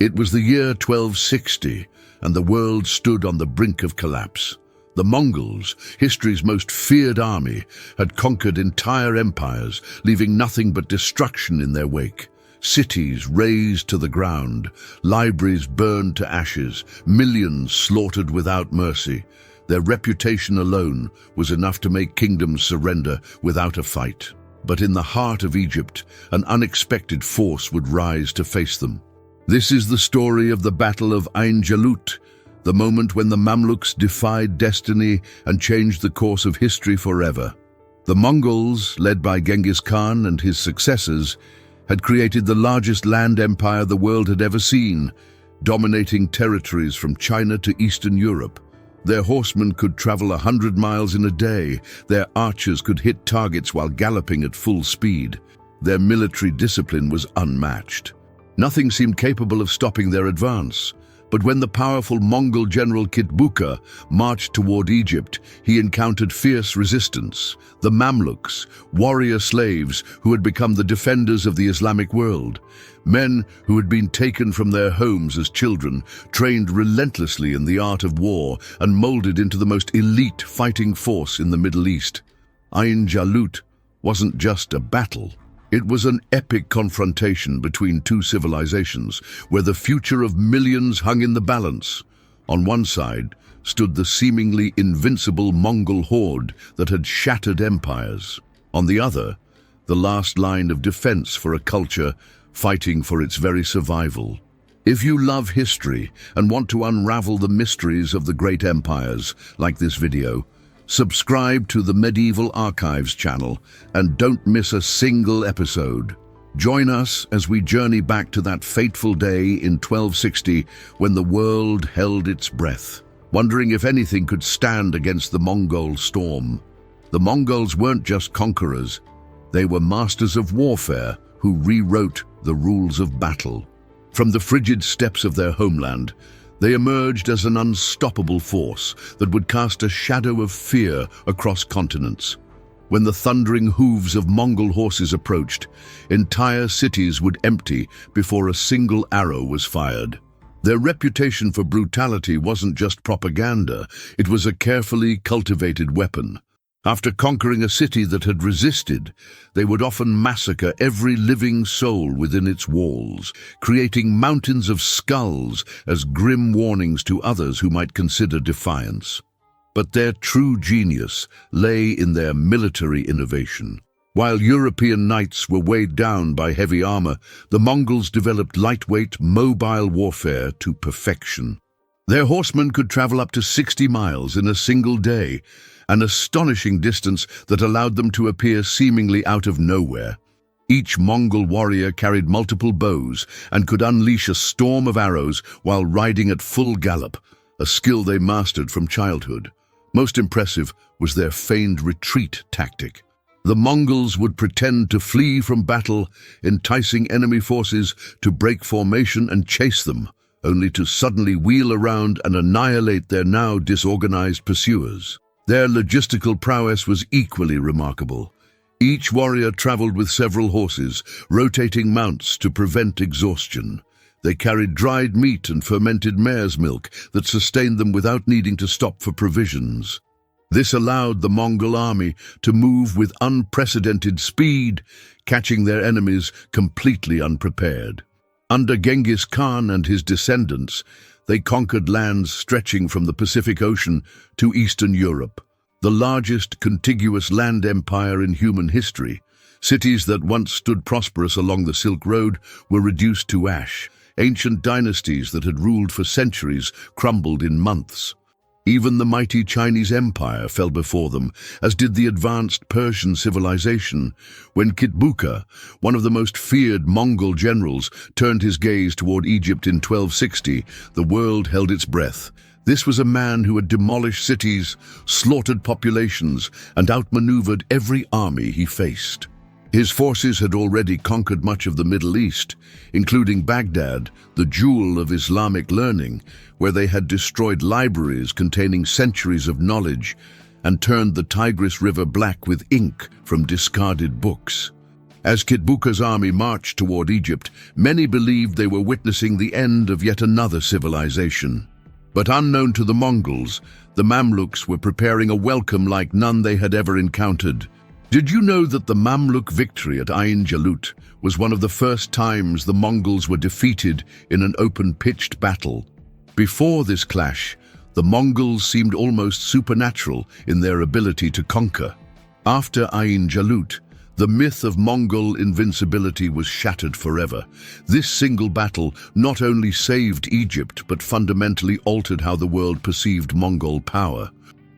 It was the year 1260, and the world stood on the brink of collapse. The Mongols, history's most feared army, had conquered entire empires, leaving nothing but destruction in their wake. Cities razed to the ground, libraries burned to ashes, millions slaughtered without mercy. Their reputation alone was enough to make kingdoms surrender without a fight. But in the heart of Egypt, an unexpected force would rise to face them. This is the story of the Battle of Ain Jalut, the moment when the Mamluks defied destiny and changed the course of history forever. The Mongols, led by Genghis Khan and his successors, had created the largest land empire the world had ever seen, dominating territories from China to Eastern Europe. Their horsemen could travel 100 miles in a day. Their archers could hit targets while galloping at full speed. Their military discipline was unmatched. Nothing seemed capable of stopping their advance. But when the powerful Mongol general Qutuz marched toward Egypt, he encountered fierce resistance. The Mamluks, warrior slaves who had become the defenders of the Islamic world. Men who had been taken from their homes as children, trained relentlessly in the art of war, and molded into the most elite fighting force in the Middle East. Ain Jalut wasn't just a battle. It was an epic confrontation between two civilizations, where the future of millions hung in the balance. On one side stood the seemingly invincible Mongol horde that had shattered empires. On the other, the last line of defense for a culture fighting for its very survival. If you love history and want to unravel the mysteries of the great empires, like this video, subscribe to the Medieval Archives channel and don't miss a single episode. Join us as we journey back to that fateful day in 1260 when the world held its breath, wondering if anything could stand against the Mongol storm. The Mongols weren't just conquerors, they were masters of warfare who rewrote the rules of battle. From the frigid steppes of their homeland, they emerged as an unstoppable force that would cast a shadow of fear across continents. When the thundering hooves of Mongol horses approached, entire cities would empty before a single arrow was fired. Their reputation for brutality wasn't just propaganda, it was a carefully cultivated weapon. After conquering a city that had resisted, they would often massacre every living soul within its walls, creating mountains of skulls as grim warnings to others who might consider defiance. But their true genius lay in their military innovation. While European knights were weighed down by heavy armor, the Mongols developed lightweight, mobile warfare to perfection. Their horsemen could travel up to 60 miles in a single day, an astonishing distance that allowed them to appear seemingly out of nowhere. Each Mongol warrior carried multiple bows and could unleash a storm of arrows while riding at full gallop, a skill they mastered from childhood. Most impressive was their feigned retreat tactic. The Mongols would pretend to flee from battle, enticing enemy forces to break formation and chase them, only to suddenly wheel around and annihilate their now disorganized pursuers. Their logistical prowess was equally remarkable. Each warrior traveled with several horses, rotating mounts to prevent exhaustion. They carried dried meat and fermented mare's milk that sustained them without needing to stop for provisions. This allowed the Mongol army to move with unprecedented speed, catching their enemies completely unprepared. Under Genghis Khan and his descendants, they conquered lands stretching from the Pacific Ocean to Eastern Europe, the largest contiguous land empire in human history. Cities that once stood prosperous along the Silk Road were reduced to ash. Ancient dynasties that had ruled for centuries crumbled in months. Even the mighty Chinese Empire fell before them, as did the advanced Persian civilization. When Qutuz, one of the most feared Mongol generals, turned his gaze toward Egypt in 1260, the world held its breath. This was a man who had demolished cities, slaughtered populations, and outmaneuvered every army he faced. His forces had already conquered much of the Middle East, including Baghdad, the jewel of Islamic learning, where they had destroyed libraries containing centuries of knowledge and turned the Tigris River black with ink from discarded books. As Kitbuka's army marched toward Egypt, many believed they were witnessing the end of yet another civilization. But unknown to the Mongols, the Mamluks were preparing a welcome like none they had ever encountered. Did you know that the Mamluk victory at Ain Jalut was one of the first times the Mongols were defeated in an open-pitched battle? Before this clash, the Mongols seemed almost supernatural in their ability to conquer. After Ain Jalut, the myth of Mongol invincibility was shattered forever. This single battle not only saved Egypt but fundamentally altered how the world perceived Mongol power.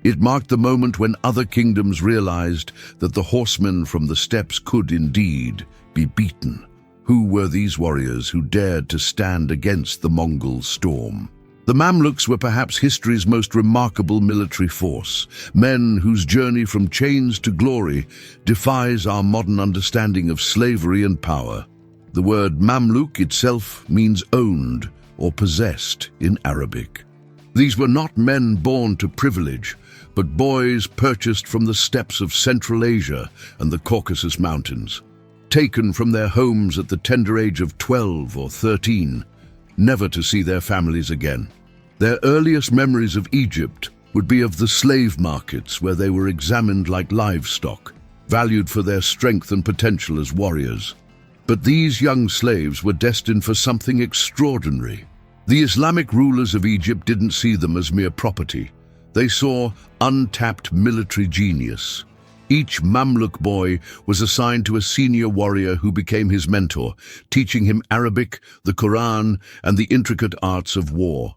It marked the moment when other kingdoms realized that the horsemen from the steppes could indeed be beaten. Who were these warriors who dared to stand against the Mongol storm? The Mamluks were perhaps history's most remarkable military force, men whose journey from chains to glory defies our modern understanding of slavery and power. The word Mamluk itself means owned or possessed in Arabic. These were not men born to privilege, but boys purchased from the steppes of Central Asia and the Caucasus Mountains, taken from their homes at the tender age of 12 or 13, never to see their families again. Their earliest memories of Egypt would be of the slave markets where they were examined like livestock, valued for their strength and potential as warriors. But these young slaves were destined for something extraordinary. The Islamic rulers of Egypt didn't see them as mere property. They saw untapped military genius. Each Mamluk boy was assigned to a senior warrior who became his mentor, teaching him Arabic, the Quran, and the intricate arts of war.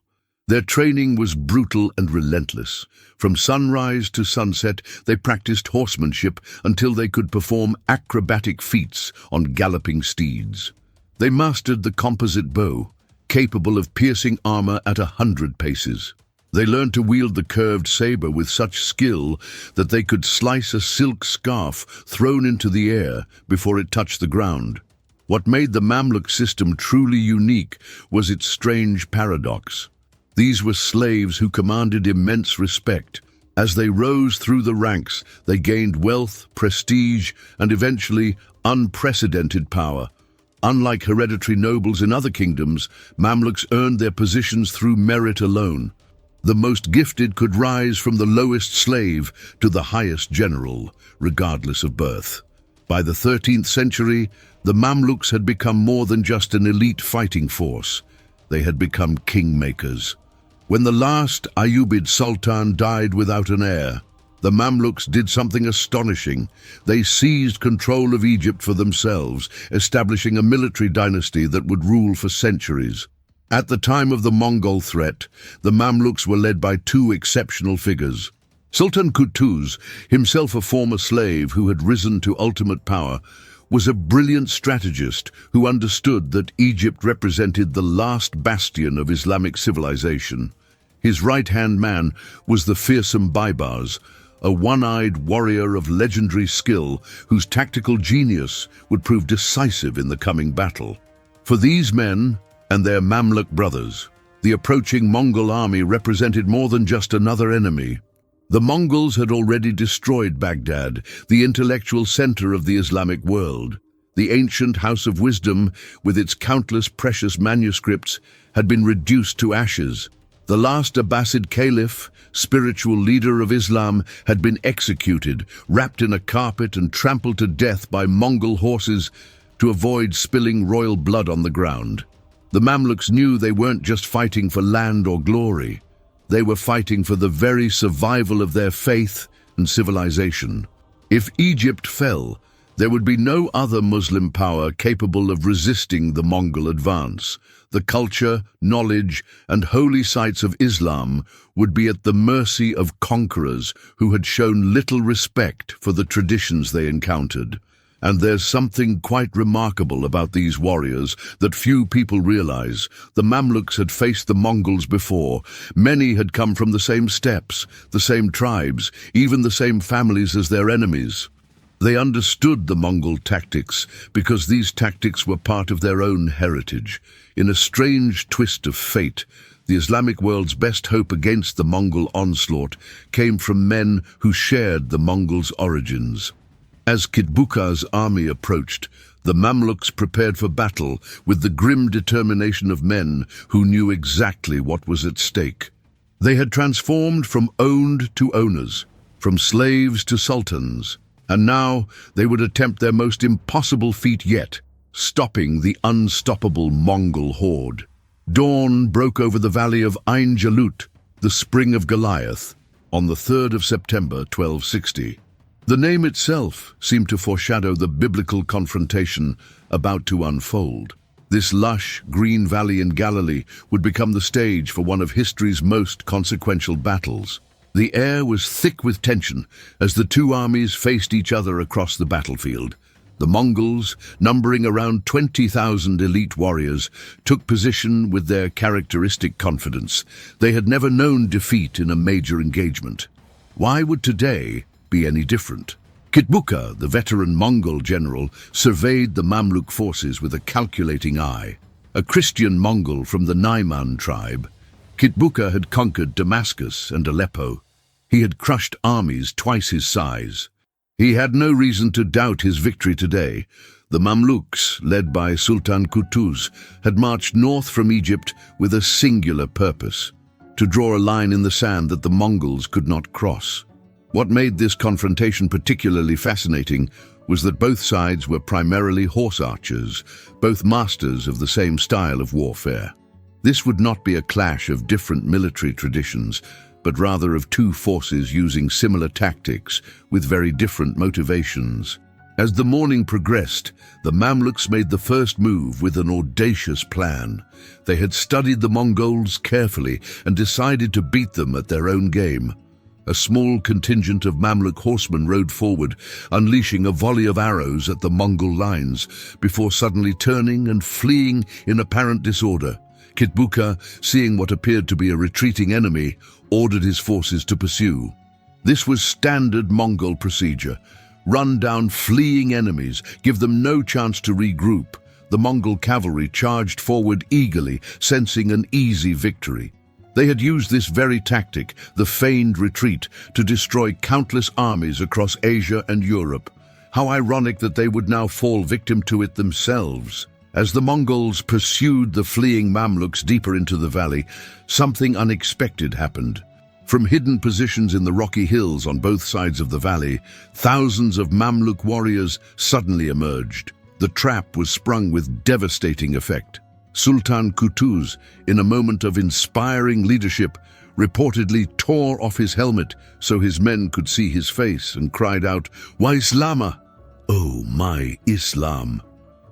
Their training was brutal and relentless. From sunrise to sunset, they practiced horsemanship until they could perform acrobatic feats on galloping steeds. They mastered the composite bow, capable of piercing armor at 100 paces. They learned to wield the curved saber with such skill that they could slice a silk scarf thrown into the air before it touched the ground. What made the Mamluk system truly unique was its strange paradox. These were slaves who commanded immense respect. As they rose through the ranks, they gained wealth, prestige, and eventually unprecedented power. Unlike hereditary nobles in other kingdoms, Mamluks earned their positions through merit alone. The most gifted could rise from the lowest slave to the highest general, regardless of birth. By the 13th century, the Mamluks had become more than just an elite fighting force. They had become kingmakers. When the last Ayyubid Sultan died without an heir, the Mamluks did something astonishing. They seized control of Egypt for themselves, establishing a military dynasty that would rule for centuries. At the time of the Mongol threat, the Mamluks were led by two exceptional figures. Sultan Qutuz, himself a former slave who had risen to ultimate power, was a brilliant strategist who understood that Egypt represented the last bastion of Islamic civilization. His right-hand man was the fearsome Baybars, a one-eyed warrior of legendary skill whose tactical genius would prove decisive in the coming battle. For these men and their Mamluk brothers, the approaching Mongol army represented more than just another enemy. The Mongols had already destroyed Baghdad, the intellectual center of the Islamic world. The ancient House of Wisdom, with its countless precious manuscripts, had been reduced to ashes. The last Abbasid caliph, spiritual leader of Islam, had been executed, wrapped in a carpet and trampled to death by Mongol horses to avoid spilling royal blood on the ground. The Mamluks knew they weren't just fighting for land or glory. They were fighting for the very survival of their faith and civilization. If Egypt fell, there would be no other Muslim power capable of resisting the Mongol advance. The culture, knowledge, and holy sites of Islam would be at the mercy of conquerors who had shown little respect for the traditions they encountered. And there's something quite remarkable about these warriors that few people realize. The Mamluks had faced the Mongols before. Many had come from the same steppes, the same tribes, even the same families as their enemies. They understood the Mongol tactics because these tactics were part of their own heritage. In a strange twist of fate, the Islamic world's best hope against the Mongol onslaught came from men who shared the Mongols' origins. As Kitbuka's army approached, the Mamluks prepared for battle with the grim determination of men who knew exactly what was at stake. They had transformed from owned to owners, from slaves to sultans, and now they would attempt their most impossible feat yet, stopping the unstoppable Mongol horde. Dawn broke over the valley of Ain Jalut, the spring of Goliath, on the 3rd of September 1260. The name itself seemed to foreshadow the biblical confrontation about to unfold. This lush, green valley in Galilee would become the stage for one of history's most consequential battles. The air was thick with tension as the two armies faced each other across the battlefield. The Mongols, numbering around 20,000 elite warriors, took position with their characteristic confidence. They had never known defeat in a major engagement. Why would today be any different? Kitbuka, the veteran Mongol general, surveyed the Mamluk forces with a calculating eye. A Christian Mongol from the Naiman tribe, Kitbuka had conquered Damascus and Aleppo. He had crushed armies twice his size. He had no reason to doubt his victory today. The Mamluks, led by Sultan Qutuz, had marched north from Egypt with a singular purpose: to draw a line in the sand that the Mongols could not cross. What made this confrontation particularly fascinating was that both sides were primarily horse archers, both masters of the same style of warfare. This would not be a clash of different military traditions, but rather of two forces using similar tactics with very different motivations. As the morning progressed, the Mamluks made the first move with an audacious plan. They had studied the Mongols carefully and decided to beat them at their own game. A small contingent of Mamluk horsemen rode forward, unleashing a volley of arrows at the Mongol lines, before suddenly turning and fleeing in apparent disorder. Kitbuka, seeing what appeared to be a retreating enemy, ordered his forces to pursue. This was standard Mongol procedure: run down fleeing enemies, give them no chance to regroup. The Mongol cavalry charged forward eagerly, sensing an easy victory. They had used this very tactic, the feigned retreat, to destroy countless armies across Asia and Europe. How ironic that they would now fall victim to it themselves. As the Mongols pursued the fleeing Mamluks deeper into the valley, something unexpected happened. From hidden positions in the rocky hills on both sides of the valley, thousands of Mamluk warriors suddenly emerged. The trap was sprung with devastating effect. Sultan Qutuz, in a moment of inspiring leadership, reportedly tore off his helmet so his men could see his face and cried out, "Wa Islama! Oh, my Islam!"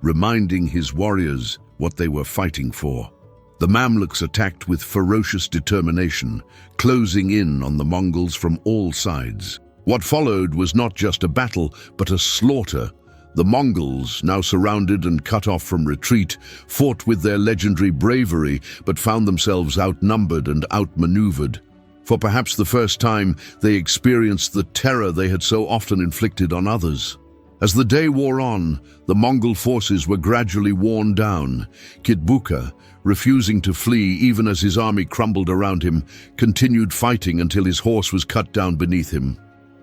reminding his warriors what they were fighting for. The Mamluks attacked with ferocious determination, closing in on the Mongols from all sides. What followed was not just a battle, but a slaughter. The Mongols, now surrounded and cut off from retreat, fought with their legendary bravery, but found themselves outnumbered and outmaneuvered. For perhaps the first time, they experienced the terror they had so often inflicted on others. As the day wore on, the Mongol forces were gradually worn down. Kitbuka, refusing to flee even as his army crumbled around him, continued fighting until his horse was cut down beneath him.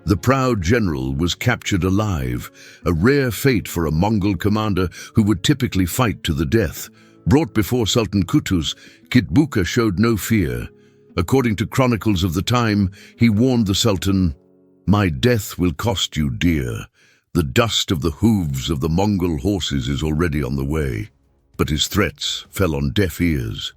The proud general was captured alive, a rare fate for a Mongol commander who would typically fight to the death. Brought before Sultan Qutuz, Kitbuka showed no fear. According to chronicles of the time, he warned the Sultan, "My death will cost you dear. The dust of the hooves of the Mongol horses is already on the way." But his threats fell on deaf ears.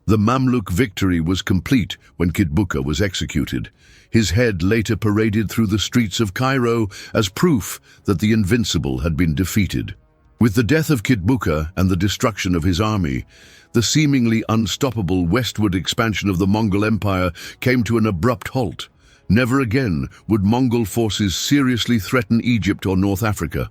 The Mamluk victory was complete when Kitbuka was executed. His head later paraded through the streets of Cairo as proof that the Invincible had been defeated. With the death of Kitbuka and the destruction of his army, the seemingly unstoppable westward expansion of the Mongol Empire came to an abrupt halt. Never again would Mongol forces seriously threaten Egypt or North Africa.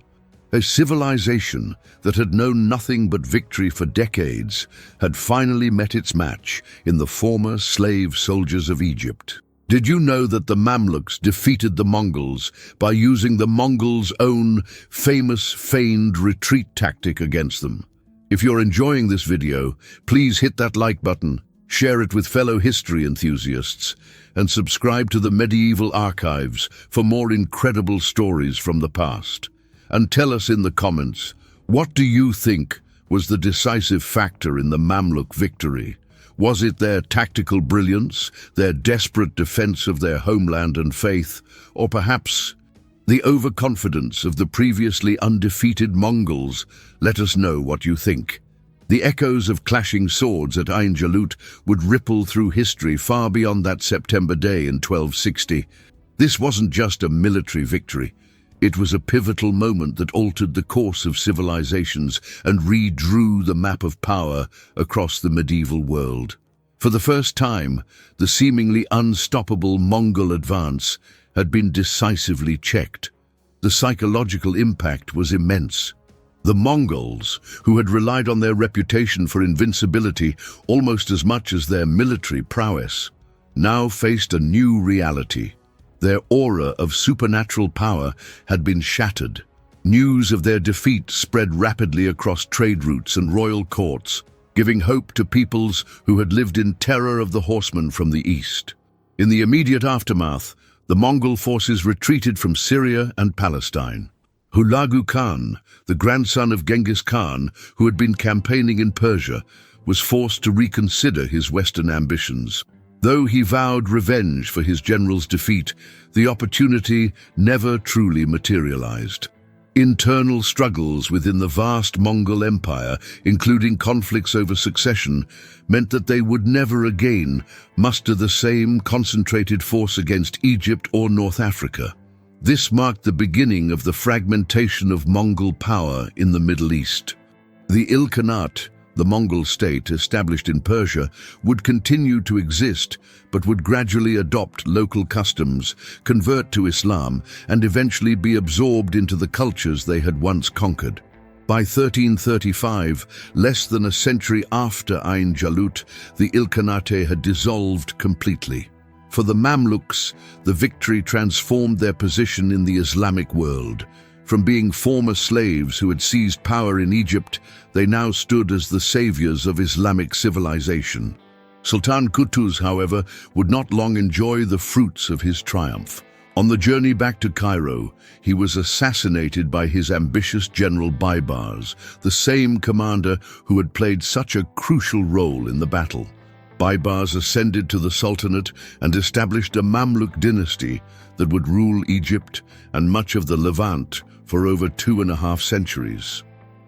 A civilization that had known nothing but victory for decades had finally met its match in the former slave soldiers of Egypt. Did you know that the Mamluks defeated the Mongols by using the Mongols' own famous feigned retreat tactic against them? If you're enjoying this video, please hit that like button, share it with fellow history enthusiasts, and subscribe to the Medieval Archives for more incredible stories from the past. and tell us in the comments, what do you think was the decisive factor in the Mamluk victory? Was it their tactical brilliance, their desperate defense of their homeland and faith, or perhaps the overconfidence of the previously undefeated Mongols? Let us know what you think. The echoes of clashing swords at Ain Jalut would ripple through history far beyond that September day in 1260. This wasn't just a military victory. It was a pivotal moment that altered the course of civilizations and redrew the map of power across the medieval world. For the first time, the seemingly unstoppable Mongol advance had been decisively checked. The psychological impact was immense. The Mongols, who had relied on their reputation for invincibility almost as much as their military prowess, now faced a new reality. Their aura of supernatural power had been shattered. News of their defeat spread rapidly across trade routes and royal courts, giving hope to peoples who had lived in terror of the horsemen from the east. In the immediate aftermath, the Mongol forces retreated from Syria and Palestine. Hulagu Khan, the grandson of Genghis Khan, who had been campaigning in Persia, was forced to reconsider his Western ambitions. Though he vowed revenge for his general's defeat, the opportunity never truly materialized. Internal struggles within the vast Mongol Empire, including conflicts over succession, meant that they would never again muster the same concentrated force against Egypt or North Africa. This marked the beginning of the fragmentation of Mongol power in the Middle East. The Ilkhanate, the Mongol state established in Persia, would continue to exist, but would gradually adopt local customs, convert to Islam, and eventually be absorbed into the cultures they had once conquered. By 1335, less than a century after Ain Jalut, the Ilkhanate had dissolved completely. For the Mamluks, the victory transformed their position in the Islamic world. From being former slaves who had seized power in Egypt, they now stood as the saviors of Islamic civilization. Sultan Qutuz, however, would not long enjoy the fruits of his triumph. On the journey back to Cairo, he was assassinated by his ambitious general Baybars, the same commander who had played such a crucial role in the battle. Baybars ascended to the Sultanate and established a Mamluk dynasty that would rule Egypt and much of the Levant for over 2.5 centuries.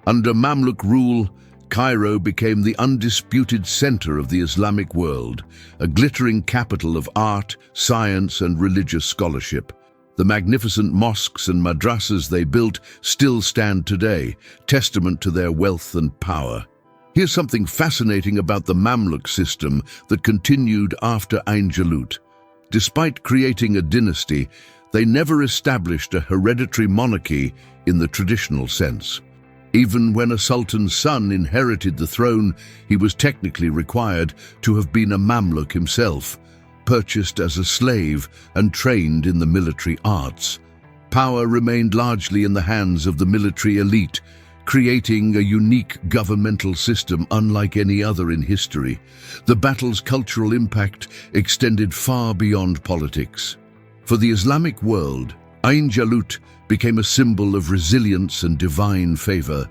Under Mamluk rule, Cairo became the undisputed center of the Islamic world, a glittering capital of art, science, and religious scholarship. The magnificent mosques and madrasas they built still stand today, testament to their wealth and power. Here's something fascinating about the Mamluk system that continued after Ain Jalut. Despite creating a dynasty, they never established a hereditary monarchy in the traditional sense. Even when a sultan's son inherited the throne, he was technically required to have been a Mamluk himself, purchased as a slave and trained in the military arts. Power remained largely in the hands of the military elite, creating a unique governmental system unlike any other in history. The battle's cultural impact extended far beyond politics. For the Islamic world, Ain Jalut became a symbol of resilience and divine favor.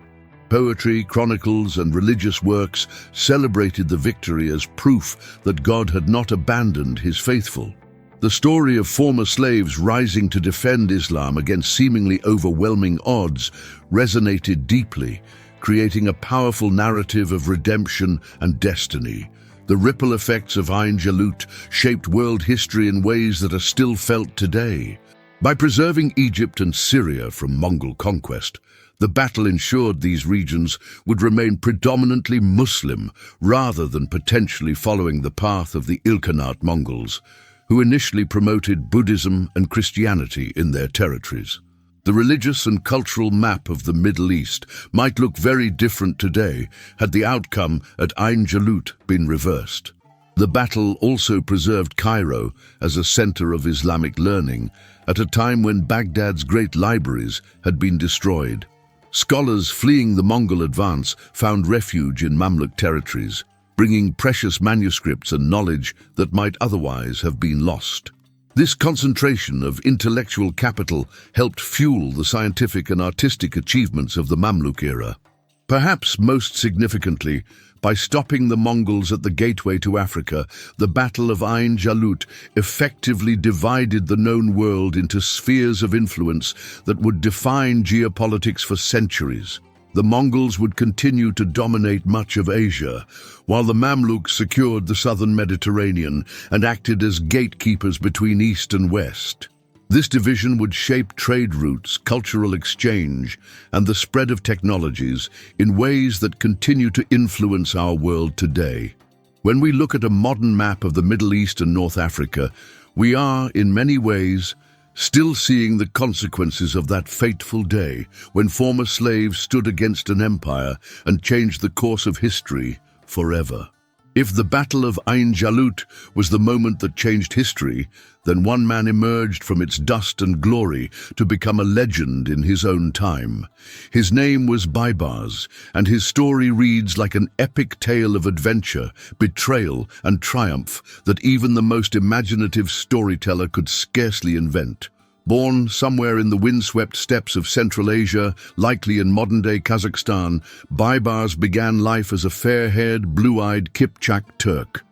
Poetry, chronicles, and religious works celebrated the victory as proof that God had not abandoned his faithful. The story of former slaves rising to defend Islam against seemingly overwhelming odds resonated deeply, creating a powerful narrative of redemption and destiny. The ripple effects of Ain Jalut shaped world history in ways that are still felt today. By preserving Egypt and Syria from Mongol conquest, the battle ensured these regions would remain predominantly Muslim rather than potentially following the path of the Ilkhanate Mongols, who initially promoted Buddhism and Christianity in their territories. The religious and cultural map of the Middle East might look very different today had the outcome at Ain Jalut been reversed. The battle also preserved Cairo as a center of Islamic learning at a time when Baghdad's great libraries had been destroyed. Scholars fleeing the Mongol advance found refuge in Mamluk territories, bringing precious manuscripts and knowledge that might otherwise have been lost. This concentration of intellectual capital helped fuel the scientific and artistic achievements of the Mamluk era. Perhaps most significantly, by stopping the Mongols at the gateway to Africa, the Battle of Ain Jalut effectively divided the known world into spheres of influence that would define geopolitics for centuries. The Mongols would continue to dominate much of Asia, while the Mamluks secured the southern Mediterranean and acted as gatekeepers between East and West. This division would shape trade routes, cultural exchange, and the spread of technologies in ways that continue to influence our world today. When we look at a modern map of the Middle East and North Africa, we are, in many ways, still seeing the consequences of that fateful day when former slaves stood against an empire and changed the course of history forever. If the Battle of Ain Jalut was the moment that changed history, then one man emerged from its dust and glory to become a legend in his own time. His name was Baybars, and his story reads like an epic tale of adventure, betrayal, and triumph that even the most imaginative storyteller could scarcely invent. Born somewhere in the windswept steppes of Central Asia, likely in modern-day Kazakhstan, Baybars began life as a fair-haired, blue-eyed Kipchak Turk.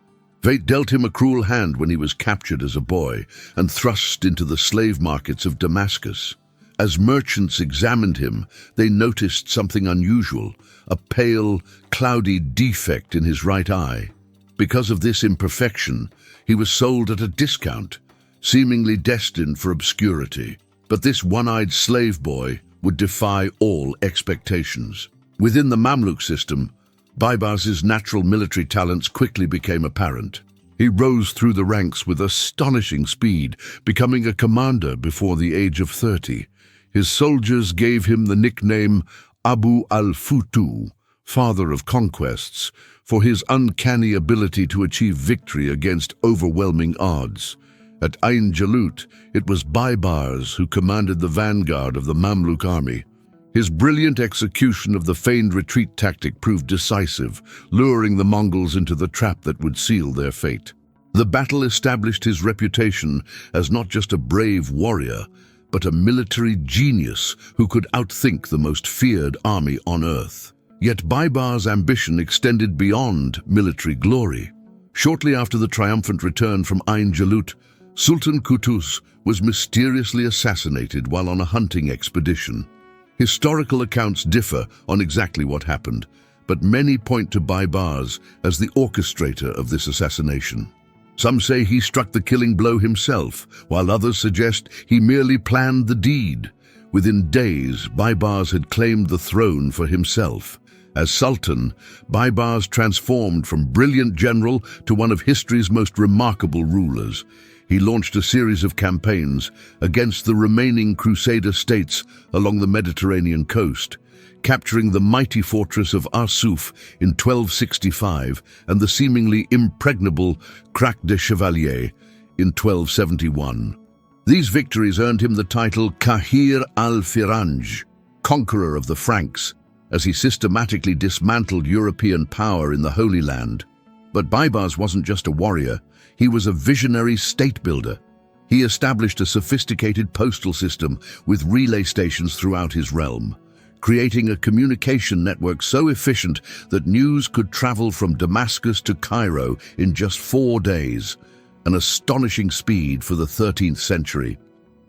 Fate dealt him a cruel hand when he was captured as a boy and thrust into the slave markets of Damascus. As merchants examined him, they noticed something unusual, a pale, cloudy defect in his right eye. Because of this imperfection, he was sold at a discount, seemingly destined for obscurity. But this one-eyed slave boy would defy all expectations. Within the Mamluk system, Baybars's natural military talents quickly became apparent. He rose through the ranks with astonishing speed, becoming a commander before the age of 30. His soldiers gave him the nickname Abu al-Futu, Father of Conquests, for his uncanny ability to achieve victory against overwhelming odds. At Ain Jalut, it was Baybars who commanded the vanguard of the Mamluk army. His brilliant execution of the feigned retreat tactic proved decisive, luring the Mongols into the trap that would seal their fate. The battle established his reputation as not just a brave warrior, but a military genius who could outthink the most feared army on earth. Yet Baybars' ambition extended beyond military glory. Shortly after the triumphant return from Ain Jalut, Sultan Qutuz was mysteriously assassinated while on a hunting expedition. Historical accounts differ on exactly what happened, but many point to Baybars as the orchestrator of this assassination. Some say he struck the killing blow himself, while others suggest he merely planned the deed. Within days, Baybars had claimed the throne for himself. As Sultan, Baybars transformed from brilliant general to one of history's most remarkable rulers. He launched a series of campaigns against the remaining Crusader states along the Mediterranean coast, capturing the mighty fortress of Arsuf in 1265 and the seemingly impregnable Crac des Chevaliers in 1271. These victories earned him the title Kahir al-Firanj, conqueror of the Franks, as he systematically dismantled European power in the Holy Land. But Baybars wasn't just a warrior, he was a visionary state builder. He established a sophisticated postal system with relay stations throughout his realm, creating a communication network so efficient that news could travel from Damascus to Cairo in just 4 days, an astonishing speed for the 13th century.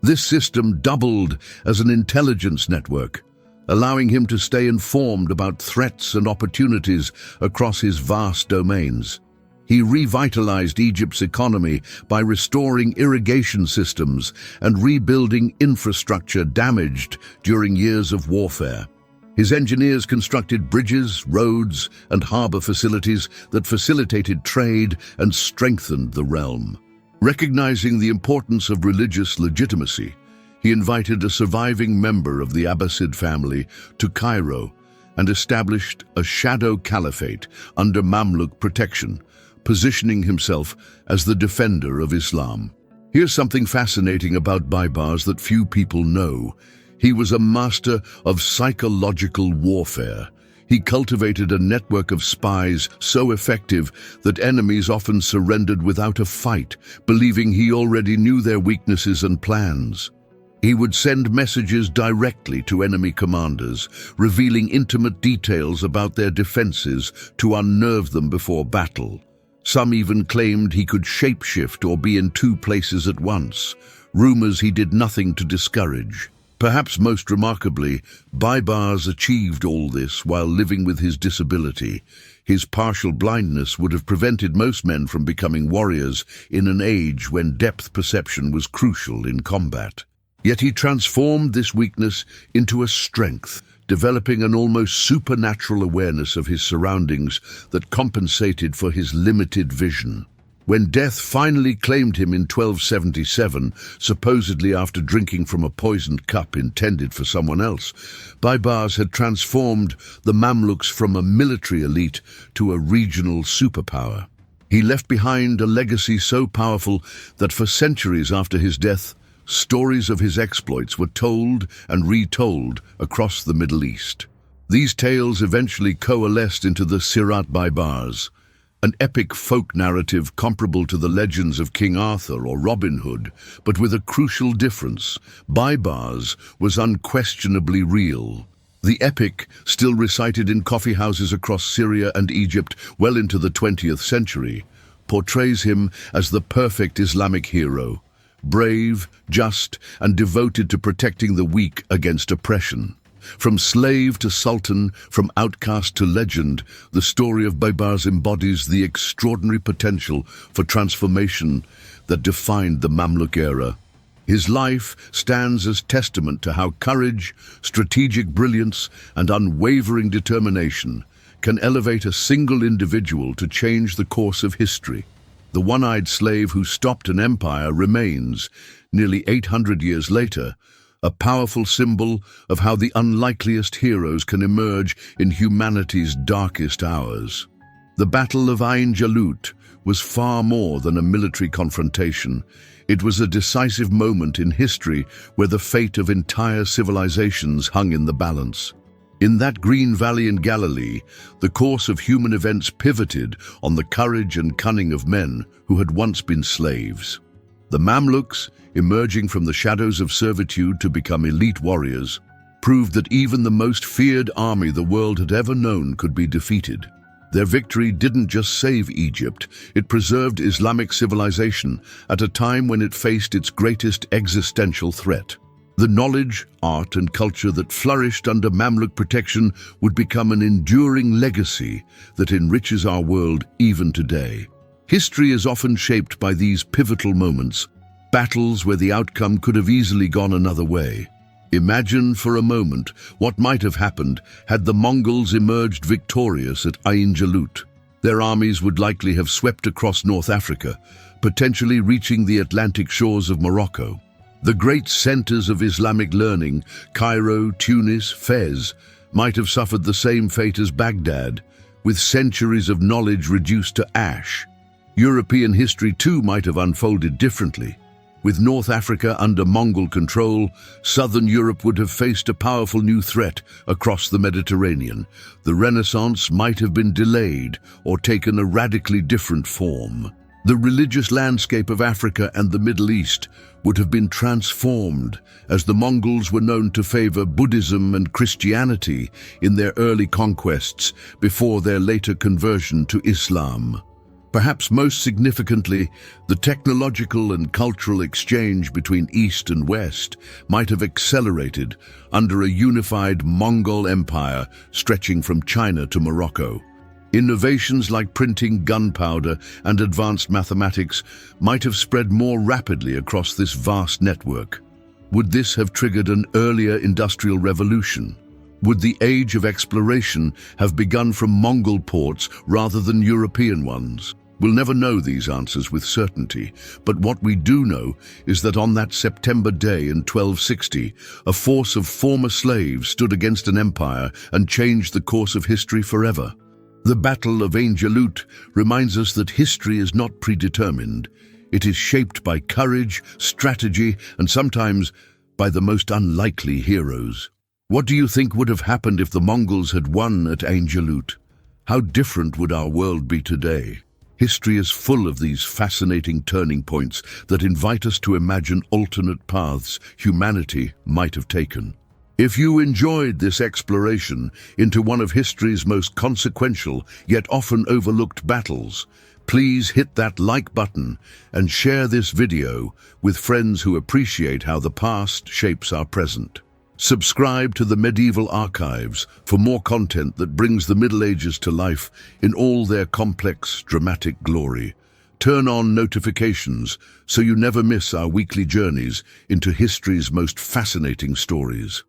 This system doubled as an intelligence network, allowing him to stay informed about threats and opportunities across his vast domains. He revitalized Egypt's economy by restoring irrigation systems and rebuilding infrastructure damaged during years of warfare. His engineers constructed bridges, roads, and harbor facilities that facilitated trade and strengthened the realm. Recognizing the importance of religious legitimacy, he invited a surviving member of the Abbasid family to Cairo and established a shadow caliphate under Mamluk protection, positioning himself as the defender of Islam. Here's something fascinating about Baybars that few people know. He was a master of psychological warfare. He cultivated a network of spies so effective that enemies often surrendered without a fight, believing he already knew their weaknesses and plans. He would send messages directly to enemy commanders, revealing intimate details about their defenses to unnerve them before battle. Some even claimed he could shapeshift or be in two places at once, rumors he did nothing to discourage. Perhaps most remarkably, Baybars achieved all this while living with his disability. His partial blindness would have prevented most men from becoming warriors in an age when depth perception was crucial in combat. Yet he transformed this weakness into a strength, developing an almost supernatural awareness of his surroundings that compensated for his limited vision. When death finally claimed him in 1277, supposedly after drinking from a poisoned cup intended for someone else, Baybars had transformed the Mamluks from a military elite to a regional superpower. He left behind a legacy so powerful that for centuries after his death, stories of his exploits were told and retold across the Middle East. These tales eventually coalesced into the Sirat Baybars, an epic folk narrative comparable to the legends of King Arthur or Robin Hood, but with a crucial difference. Baybars was unquestionably real. The epic, still recited in coffee houses across Syria and Egypt well into the 20th century, portrays him as the perfect Islamic hero, brave, just, and devoted to protecting the weak against oppression. From slave to sultan, from outcast to legend, the story of Baybars embodies the extraordinary potential for transformation that defined the Mamluk era. His life stands as testament to how courage, strategic brilliance, and unwavering determination can elevate a single individual to change the course of history. The one-eyed slave who stopped an empire remains, nearly 800 years later, a powerful symbol of how the unlikeliest heroes can emerge in humanity's darkest hours. The Battle of Ain Jalut was far more than a military confrontation. It was a decisive moment in history where the fate of entire civilizations hung in the balance. In that green valley in Galilee, the course of human events pivoted on the courage and cunning of men who had once been slaves. The Mamluks, emerging from the shadows of servitude to become elite warriors, proved that even the most feared army the world had ever known could be defeated. Their victory didn't just save Egypt, it preserved Islamic civilization at a time when it faced its greatest existential threat. The knowledge, art, and culture that flourished under Mamluk protection would become an enduring legacy that enriches our world even today. History is often shaped by these pivotal moments, battles where the outcome could have easily gone another way. Imagine for a moment what might have happened had the Mongols emerged victorious at Ain Jalut. Their armies would likely have swept across North Africa, potentially reaching the Atlantic shores of Morocco. The great centers of Islamic learning, Cairo, Tunis, Fez, might have suffered the same fate as Baghdad, with centuries of knowledge reduced to ash. European history too might have unfolded differently. With North Africa under Mongol control, southern Europe would have faced a powerful new threat across the Mediterranean. The Renaissance might have been delayed or taken a radically different form. The religious landscape of Africa and the Middle East would have been transformed, as the Mongols were known to favor Buddhism and Christianity in their early conquests before their later conversion to Islam. Perhaps most significantly, the technological and cultural exchange between East and West might have accelerated under a unified Mongol empire stretching from China to Morocco. Innovations like printing, gunpowder, and advanced mathematics might have spread more rapidly across this vast network. Would this have triggered an earlier industrial revolution? Would the age of exploration have begun from Mongol ports rather than European ones? We'll never know these answers with certainty, but what we do know is that on that September day in 1260, a force of former slaves stood against an empire and changed the course of history forever. The Battle of Ain Jalut reminds us that history is not predetermined. It is shaped by courage, strategy, and sometimes by the most unlikely heroes. What do you think would have happened if the Mongols had won at Ain Jalut? How different would our world be today? History is full of these fascinating turning points that invite us to imagine alternate paths humanity might have taken. If you enjoyed this exploration into one of history's most consequential yet often overlooked battles, please hit that like button and share this video with friends who appreciate how the past shapes our present. Subscribe to the Medieval Archives for more content that brings the Middle Ages to life in all their complex, dramatic glory. Turn on notifications so you never miss our weekly journeys into history's most fascinating stories.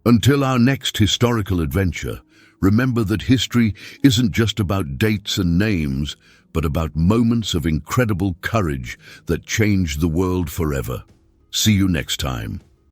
Until our next historical adventure, remember that history isn't just about dates and names, but about moments of incredible courage that changed the world forever. See you next time.